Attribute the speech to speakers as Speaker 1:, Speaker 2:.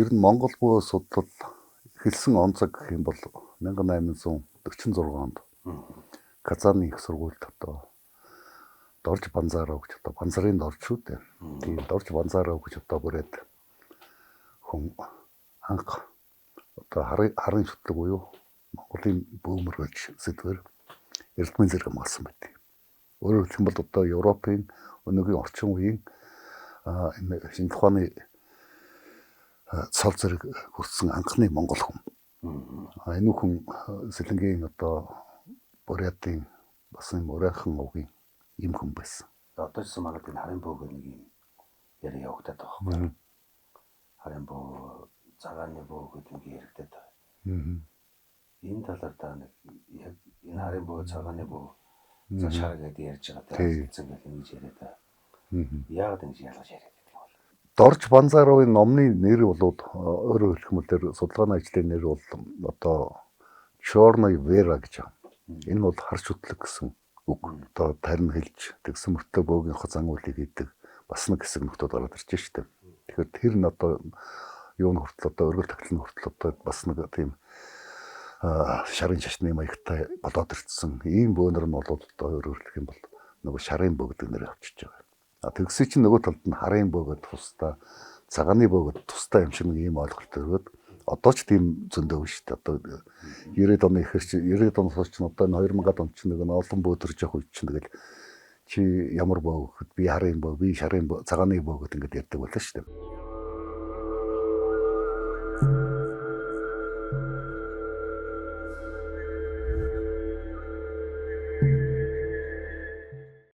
Speaker 1: Ер нь Монгол бөө судлал эхэлсэн он цаг гэх юм бол 1846 онд Казаны их сургуульд одоо Дорж Банзаров гэж одоо Банзарын дорж шүү дээ. Тийм Дорж Банзаров гэж одоо бүрээд хүн анх одоо харын шүтлэг буюу Монголын бөөмөр гэж сэдвэр эрдмийн зэрэг хамгаалсан байдаг. Өөрөөр хэлэх юм бол одоо Европын өнөөгийн орчин үеийн шинэ тухааны цал зэрэг хүрсэн анхны монгол хүн. Энэ хүн Сэлэнгийн одоо Бурятын бас юм урайхан овгийн ийм хүн байсан.
Speaker 2: Одоо ч магадгүй харын бөөгөө нэг юм яриа явагдаад байгаа байхгүй. Харын бөө, цагааны бөө гэдэг юм яригдаад байгаа. Энэ талаар та нэг яг энэ харын бөө, цагааны бөө цаашаа гэдэг ярьж байгаа гэсэн үг ингэж яриад байгаа. Яагаад ингэж ялгаж яриад байдаг юм бол?
Speaker 1: Дорж Банзаровын номны нэр бол өөрөөр хэлэх юм бол судалгааны ажлын нэр бол одоо Черная Вера гэж байна. Энэ бол хар шүтлэг гэсэн үг. Одоо тарин хэлж тэгсэн мөртөө бөөгийн хозан үлийг хийдэг бас нэг хэсэг нөхдүүд ороод ирж штеп. Тэгэхээр тэр нь одоо юуны хүртэл одоо өргөл тахлын хүртэл одоо бас нэг тийм шарын шашны маягтай болоод ирсэн. Ийм бөөнөр нь бол одоо өөрөөр хэлэх юм бол нөгөө шарын бөө гэдэг нэр авчиж байгаа. Тэгсэн чинь нөгөө талд нь харын бөө гэдэг тусдаа цагааны бөө гэдэг тусдаа юм шиг нэг ийм ойлголт өргөд одоо ч тийм зөндөө биш шүү дээ. Одоо 90-ад оны ихэр чи 90-ад оноос ч одоо 2000-ад он ч нэг олон бөөдөрж явах үед чинь тэгэл чи ямар бөө гэхэд би харын бөө, би шарын бөө, цагааны бөө гэдэг ингээд ярьдаг байлаа шүү дээ.